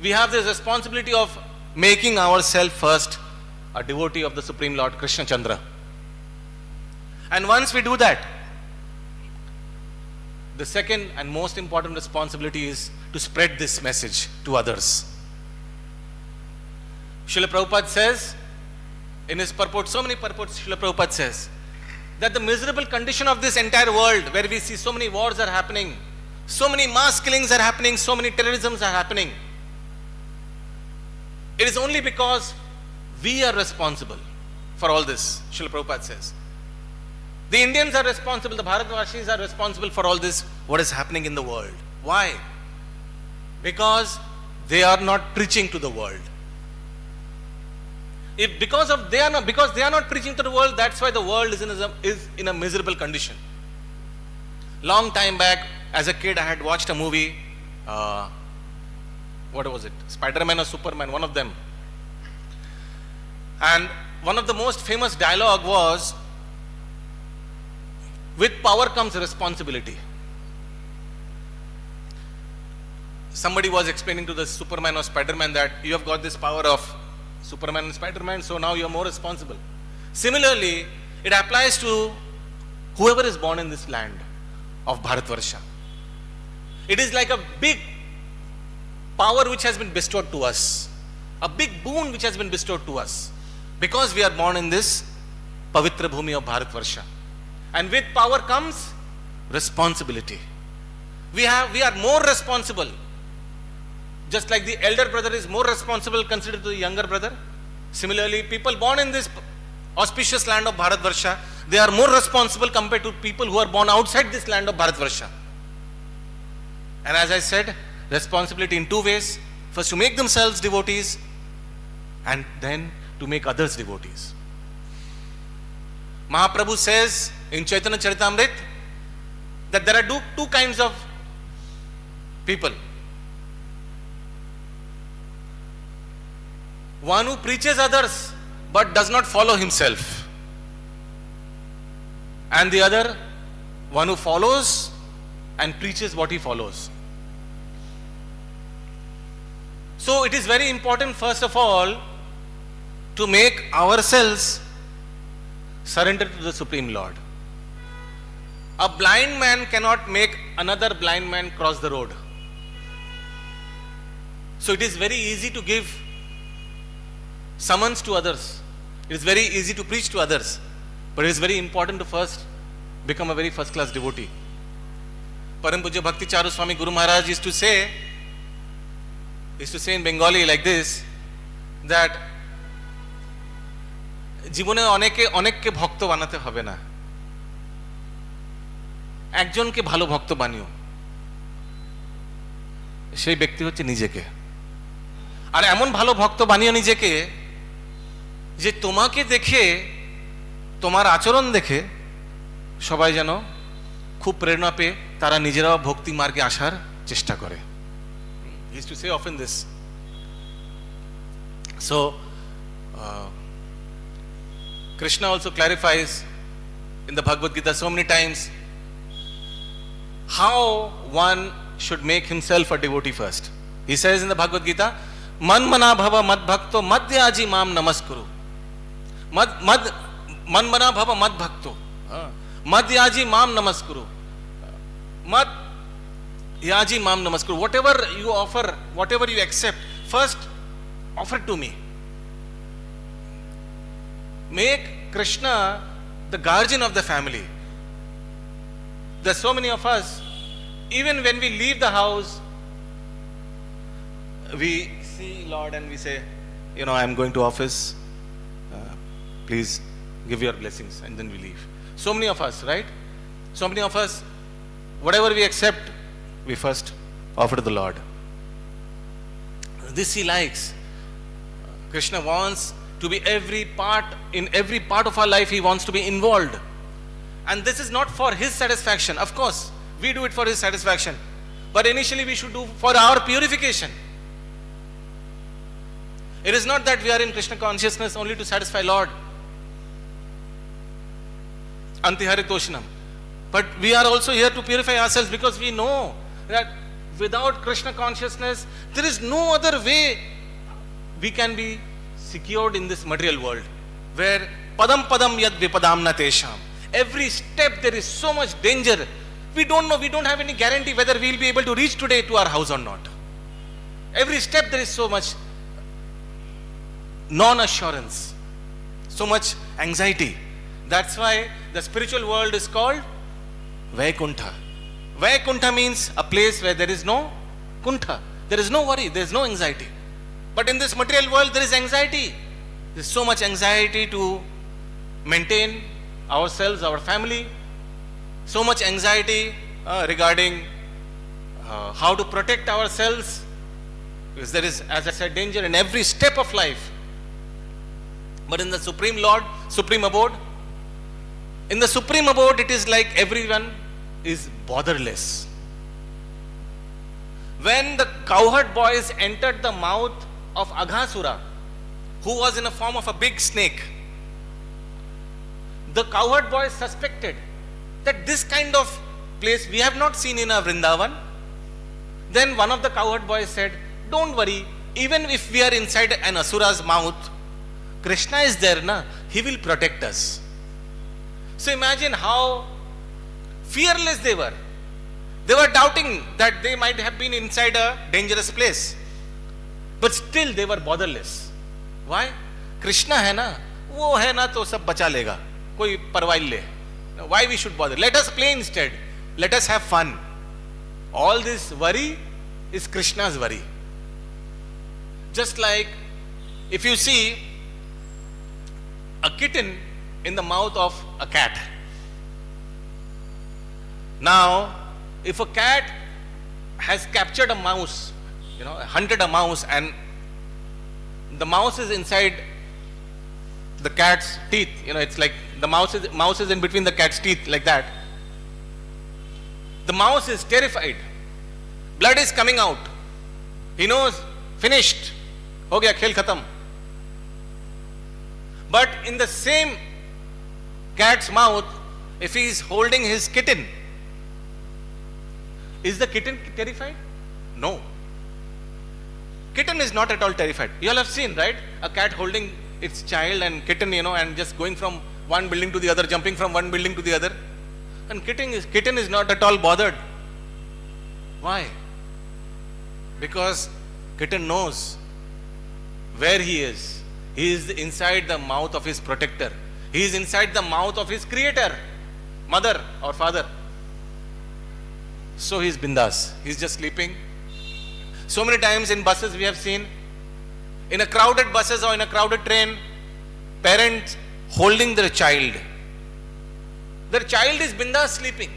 Speaker 1: we have this responsibility of making ourselves first a devotee of the Supreme Lord Krishna Chandra. And once we do that, the second and most important responsibility is to spread this message to others. Srila Prabhupada says, in his purport, so many purports, Srila Prabhupada says, that the miserable condition of this entire world, where we see so many wars are happening, so many mass killings are happening, so many terrorisms are happening, it is only because we are responsible for all this, Srila Prabhupada says. The Indians are responsible, the Bharatvasis are responsible for all this, what is happening in the world. Why? Because they are not preaching to the world. Because they are not preaching to the world, that's why the world is in a miserable condition. Long time back, as a kid, I had watched a movie, what was it? Spider-Man or Superman, one of them. And one of the most famous dialogue was, with power comes responsibility. Somebody was explaining to the Superman or Spider-Man that you have got this power of Superman and Spider-Man, so now you are more responsible. Similarly, it applies to whoever is born in this land of Bharatvarsha. It is like a big power which has been bestowed to us, a big boon which has been bestowed to us, because we are born in this Pavitra Bhumi of Bharatvarsha. And with power comes responsibility. We are more responsible. Just like the elder brother is more responsible considered to the younger brother. Similarly, people born in this auspicious land of Bharatvarsha, they are more responsible compared to people who are born outside this land of Bharatvarsha. And as I said, responsibility in two ways. First, to make themselves devotees, and then to make others devotees. Mahaprabhu says in Chaitanya Charitamrita that there are two kinds of people. One who preaches others but does not follow himself. And the other, one who follows and preaches what he follows. So it is very important, first of all, to make ourselves surrender to the Supreme Lord. A blind man cannot make another blind man cross the road. So it is very easy to give summons to others. It is very easy to preach to others. But it is very important to first become a very first class devotee. Param Pujya Bhakti Charu Swami Guru Maharaj used to say in Bengali like this, that জীবনে অনেককে ভক্ত বানাতে হবে না, একজনকে ভালো ভক্ত বানিও, সেই ব্যক্তি হচ্ছে নিজেকে। আর এমন ভালো ভক্ত বানিও নিজেকে যে তোমাকে দেখে, তোমার আচরণ দেখে সবাই যেন খুব প্রেরণা পেয়ে তারা নিজেরাও ভক্তি মার্গে আসার চেষ্টা করে। He used to say often this. So Krishna also clarifies in the Bhagavad Gita so many times how one should make himself a devotee first. He says in the Bhagavad Gita, Man mana bhava mad bhakto madhyaji mam namaskuru. Man mana bhava mad bhakto madhyaji mam namaskuru. Madhyaji mam namaskuru. Whatever you offer, whatever you accept, first offer to me. Make Krishna the guardian of the family. There are so many of us, even when we leave the house, we see Lord and we say, I am going to office, please give your blessings, and then we leave. So many of us, right? So many of us, whatever we accept, we first offer to the Lord. This he likes. Krishna wants to be in every part of our life, he wants to be involved. And this is not for his satisfaction. Of course, we do it for his satisfaction. But initially we should do for our purification. It is not that we are in Krishna consciousness only to satisfy Lord. Antihare Toshinam. But we are also here to purify ourselves, because we know that without Krishna consciousness, there is no other way we can be secured in this material world, where padam padam yad vipadamna tesham. Every step there is so much danger. We don't know, we don't have any guarantee whether we will be able to reach today to our house or not. Every step there is so much non-assurance, so much anxiety. That's why the spiritual world is called Vaikuntha. Vaikuntha means a place where there is no kuntha. There is no worry, there is no anxiety. But in this material world there is anxiety. There is so much anxiety to maintain ourselves, our family. So much anxiety regarding how to protect ourselves. Because there is, as I said, danger in every step of life. But in the Supreme Lord, Supreme Abode, in the Supreme Abode, it is like everyone is botherless. When the cowherd boys entered the mouth of Aghasura, who was in a form of a big snake, the cowherd boys suspected that this kind of place we have not seen in a Vrindavan. Then one of the cowherd boys said, don't worry, even if we are inside an Asura's mouth, Krishna is there, na? He will protect us. So imagine how fearless they were. They were doubting that they might have been inside a dangerous place. But still they were botherless. Why? Krishna hai na, wo hai na to sab bacha lega. Koi parwai le. Why we should bother? Let us play instead. Let us have fun. All this worry is Krishna's worry. Just like if you see a kitten in the mouth of a cat. Now, if a cat has captured a mouse, hunted a mouse, and the mouse is inside the cat's teeth, it's like the mouse is in between the cat's teeth, like that. The mouse is terrified. Blood is coming out. He knows, finished. Ho gaya, khel khatam. But in the same cat's mouth, if he is holding his kitten, is the kitten terrified? No. Kitten is not at all terrified. You all have seen, right? A cat holding its child and kitten, and just going from one building to the other, jumping from one building to the other. And kitten is not at all bothered. Why? Because kitten knows where he is. He is inside the mouth of his protector. He is inside the mouth of his creator, mother or father. So he is bindas. He is just sleeping. So many times in buses we have seen, in a crowded buses or in a crowded train, parents holding their child. Their child is bindas sleeping.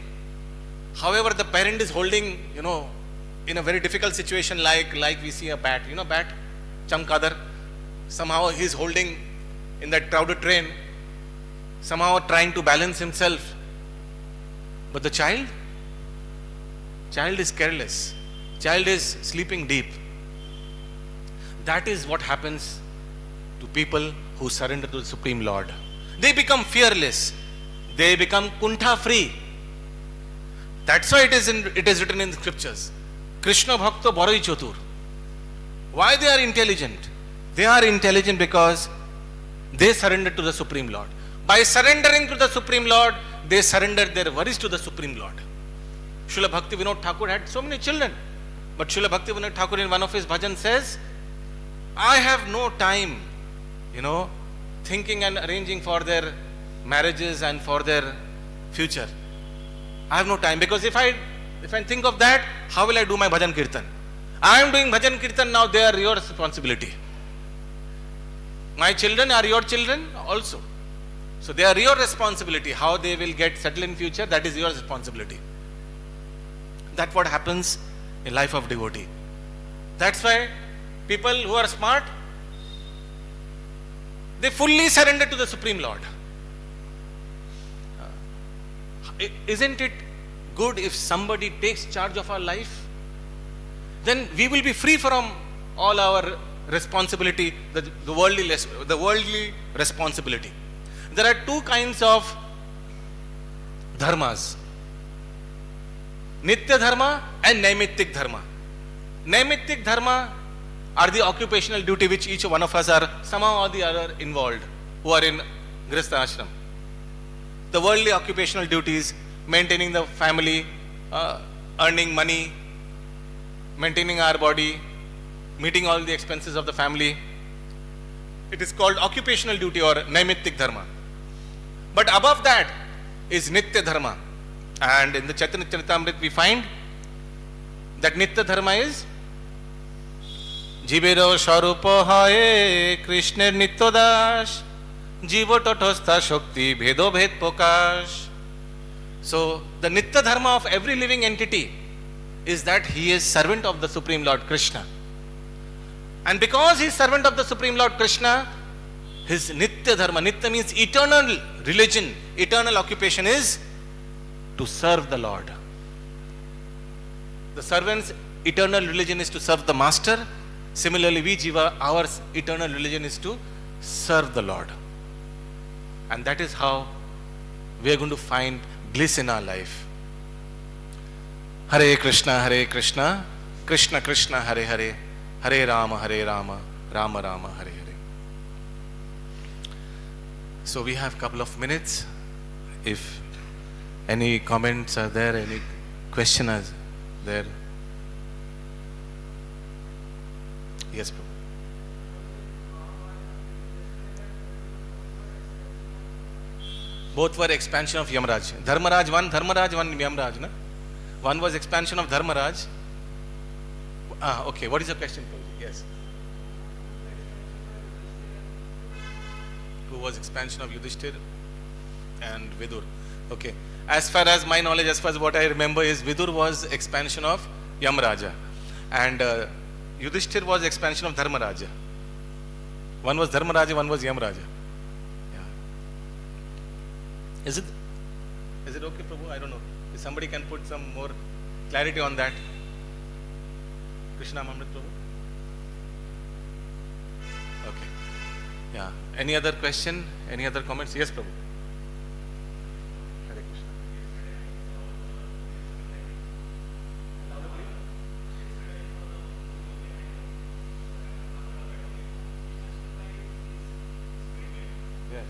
Speaker 1: However, the parent is holding, in a very difficult situation, like we see a bat, bat, chamkadar. Somehow he is holding in that crowded train, somehow trying to balance himself. But the child is careless. Child is sleeping deep. That is what happens to people who surrender to the Supreme Lord. They become fearless. They become kuntha free. That's why it is written in the scriptures. Krishna bhakto barai chatur. Why they are intelligent? They are intelligent because they surrender to the Supreme Lord. By surrendering to the Supreme Lord, they surrender their worries to the Supreme Lord. Srila Bhakti Vinod Thakur had so many children. But Srila Bhakti Vinod Thakur in one of his bhajan says, I have no time, thinking and arranging for their marriages and for their future. I have no time, because if I think of that, how will I do my bhajan kirtan? I am doing bhajan kirtan now, they are your responsibility. My children are your children also. So they are your responsibility. How they will get settled in future, that is your responsibility. That's what happens in life of devotee. That's why people who are smart, they fully surrender to the Supreme Lord. Isn't it good if somebody takes charge of our life? Then we will be free from all our responsibility, the worldly responsibility. There are two kinds of dharmas. Nitya Dharma and Naimittik Dharma. Naimittik Dharma are the occupational duty which each one of us are somehow or the other involved who are in Grihastha Ashram. The worldly occupational duties, maintaining the family, earning money, maintaining our body, meeting all the expenses of the family. It is called occupational duty or Naimittik Dharma. But above that is Nitya Dharma. And in the Chaitanya Charitamrita we find that Nitya Dharma is Jibero Sharupa Haye Krishna Nitya Das Jivo Totosta Shakti Bhedo Bhed Pokash. So the Nitya Dharma of every living entity is that he is servant of the Supreme Lord Krishna. And because he is servant of the Supreme Lord Krishna, his Nitya Dharma, Nitya means eternal religion, eternal occupation is to serve the Lord. The servant's eternal religion is to serve the master. Similarly, we Jiva, our eternal religion is to serve the Lord. And that is how we are going to find bliss in our life. Hare Krishna, Krishna Krishna, Hare Hare, Hare Rama, Rama Rama, Hare Hare. So we have a couple of minutes. If any comments are there, any question is there? Yes, Prabhu. Both were expansion of Yamaraj. Dharmaraj one, Yamaraj. Na? One was expansion of Dharmaraj. Okay. What is your question, Prabhu? Yes. Who was expansion of Yudhishthir and Vidur? Okay. As far as my knowledge, as far as what I remember is Vidur was expansion of Yamraja. And Yudhishthir was expansion of Dharmaraja. One was Dharmaraja, one was Yamraja. Yeah. Is it okay, Prabhu? I don't know. If somebody can put some more clarity on that. Krishna Amrit Prabhu? Okay. Yeah. Any other question? Any other comments? Yes, Prabhu. Hare Krishna. Yes.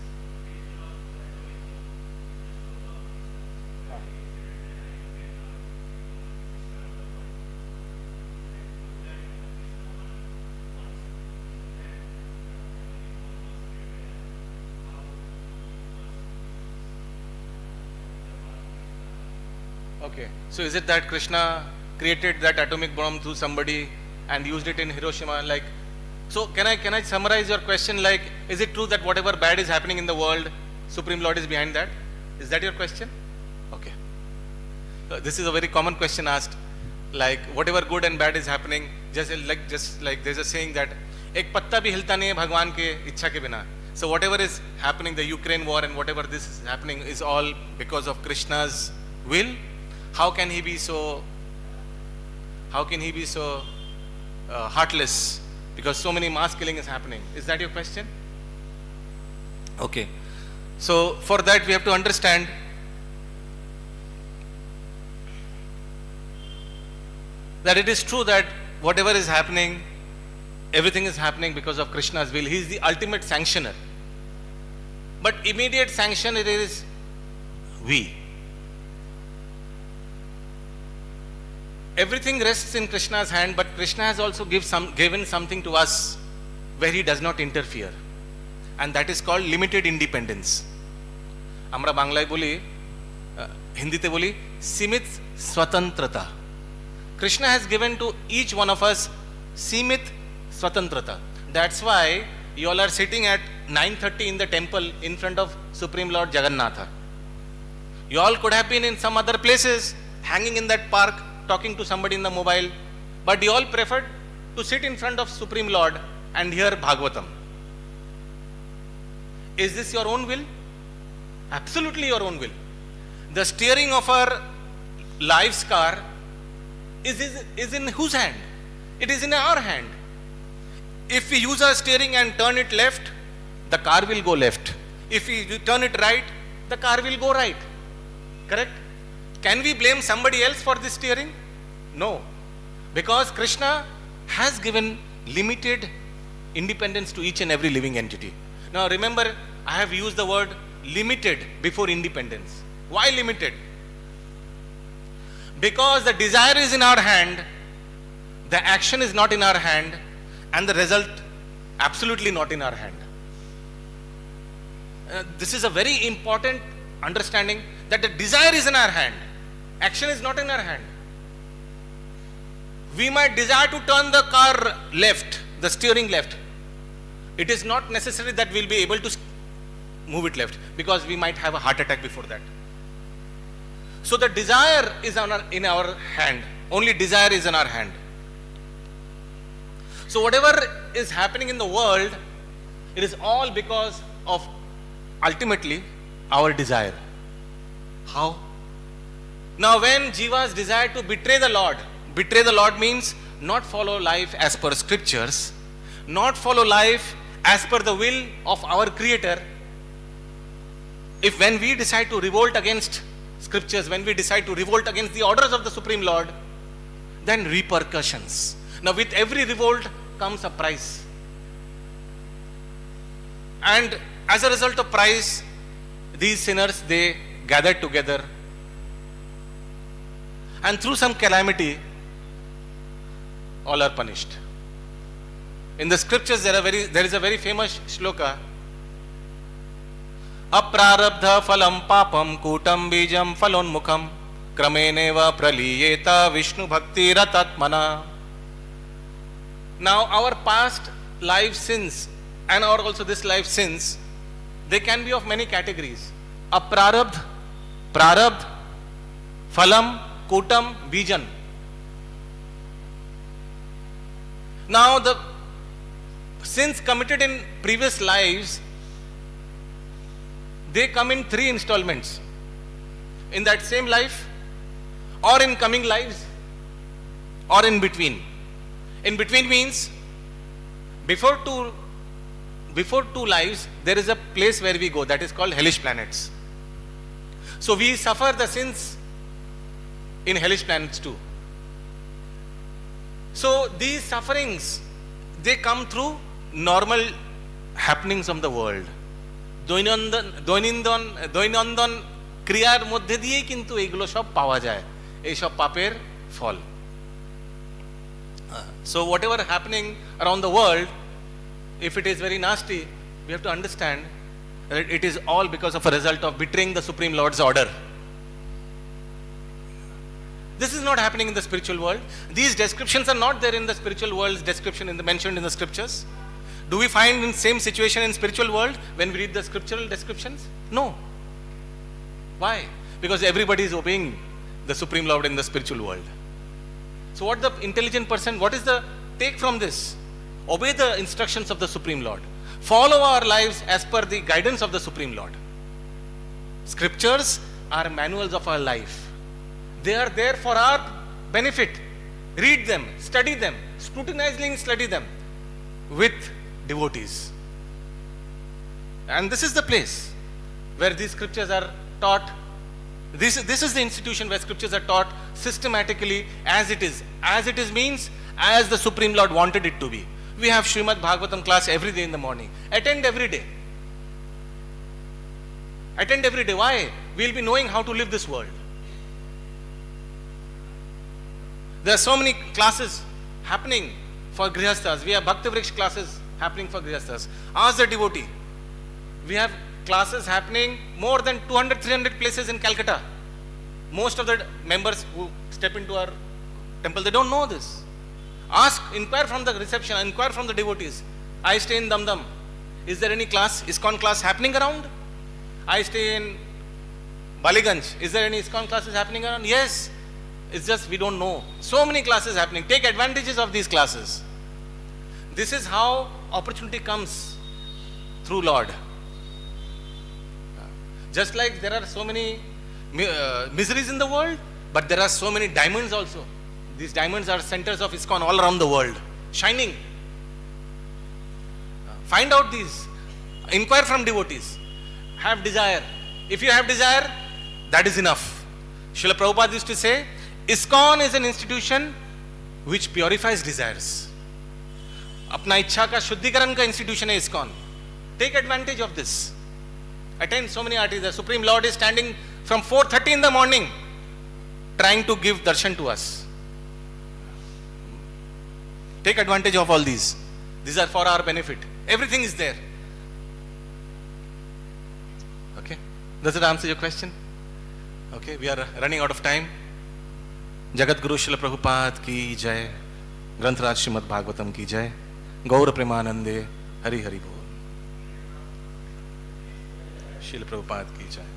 Speaker 1: Okay. So is it that Krishna created that atomic bomb through somebody and used it in Hiroshima? Like, so can I summarize your question? Like, is it true that whatever bad is happening in the world, Supreme Lord is behind that? Is that your question? Okay. This is a very common question asked. Like, whatever good and bad is happening, just like there's a saying that एक पत्ता भी हिलता नहीं है भगवान के इच्छा के बिना. So whatever is happening, the Ukraine war and whatever this is happening is all because of Krishna's will. How can he be so heartless? Because so many mass killing is happening. Is that your question? Okay. So for that we have to understand that it is true that whatever is happening, everything is happening because of Krishna's will. He is the ultimate sanctioner. But immediate sanction it is we. Everything rests in Krishna's hand, but Krishna has also given something to us where he does not interfere. And that is called limited independence. Amra Banglaয় boli, Hindite boli, Simit Swatantrata. Krishna has given to each one of us Simit Swatantrata. That's why you all are sitting at 9:30 in the temple in front of Supreme Lord Jagannatha. You all could have been in some other places, hanging in that park, talking to somebody in the mobile, but you all preferred to sit in front of Supreme Lord and hear Bhagavatam. Is this your own will? Absolutely your own will. The steering of our life's car is in whose hand? It is in our hand. If we use our steering and turn it left, the car will go left. If we turn it right, the car will go right. Correct? Can we blame somebody else for this steering? No. Because Krishna has given limited independence to each and every living entity. Now remember, I have used the word limited before independence. Why limited? Because the desire is in our hand, the action is not in our hand, and the result absolutely not in our hand. This is a very important understanding, that the desire is in our hand, action is not in our hand. We might desire to turn the car left, the steering left. It is not necessary that we'll be able to move it left, because we might have a heart attack before that. So the desire is in our hand. Only desire is in our hand. So whatever is happening in the world, it is all because of ultimately our desire. How? Now when jivas desire to betray the Lord means not follow life as per scriptures, not follow life as per the will of our Creator. When we decide to revolt against scriptures, when we decide to revolt against the orders of the Supreme Lord, then repercussions. Now with every revolt comes a price. And as a result of price, these sinners, they gathered together. And through some calamity, all are punished. In the scriptures, there is a very famous shloka. Aprarabdha phalam papam kutam bijam phalonmukham krameneva praliyeta Vishnu bhakti ratatmana. Now our past life sins and also this life sins, they can be of many categories. Aprarabdha, prarabdha, phalam, kutam, bijan. Now the sins committed in previous lives, they come in 3 installments. In that same life, or in coming lives, or in between. In between means, before two lives, there is a place where we go, that is called hellish planets. So we suffer the sins in hellish planets too. So these sufferings, they come through normal happenings of the world. দৈনন্দিন ক্রিয়ার মধ্যে দিয়েই কিন্তু এগুলো সব পাওয়া যায়, এইসব পাপের ফল. So whatever happening around the world, if it is very nasty, we have to understand that it is all because of a result of betraying the Supreme Lord's order. This is not happening in the spiritual world. These descriptions are not there in the spiritual world's description mentioned in the scriptures. Do we find in same situation in spiritual world when we read the scriptural descriptions? No. Why? Because everybody is obeying the Supreme Lord in the spiritual world. So what the intelligent person, what is the take from this? Obey the instructions of the Supreme Lord. Follow our lives as per the guidance of the Supreme Lord. Scriptures are manuals of our life. They are there for our benefit. Read them, study them, scrutinizingly study them with devotees. And this is the place where these scriptures are taught. This is the institution where scriptures are taught systematically as it is. As it is means as the Supreme Lord wanted it to be. We have Srimad Bhagavatam class every day in the morning. Attend every day. Attend every day. Why? We will be knowing how to live this world. There are so many classes happening for Grihasthas. We have Bhakti Vriksha classes happening for Grihasthas. Ask the devotee. We have classes happening more than 200-300 places in Calcutta. Most of the members who step into our temple, they don't know this. Ask, inquire from the reception, inquire from the devotees. I stay in Damdam. Is there any class, ISKCON class happening around? I stay in Baliganj. Is there any ISKCON classes happening around? Yes. It's just we don't know. So many classes happening. Take advantages of these classes. This is how opportunity comes through Lord. Just like there are so many miseries in the world, but there are so many diamonds also. These diamonds are centers of ISKCON all around the world, shining. Find out these. Inquire from devotees. Have desire. If you have desire, that is enough. Srila Prabhupada used to say, ISKCON is an institution which purifies desires. अपना इच्छा का शुद्धिकरण का institution है ISKCON. Take advantage of this. Attend so many artis. The Supreme Lord is standing from 4:30 in the morning trying to give darshan to us. Take advantage of all these. These are for our benefit. Everything is there. Okay? Does it answer your question? Okay, we are running out of time. Jagat Guru Srila Prabhupada ki jai. Granth Raj Srimad Bhagavatam ki jai. Gaur Premanande Hari Hari Bol. Srila Prabhupada ki jai.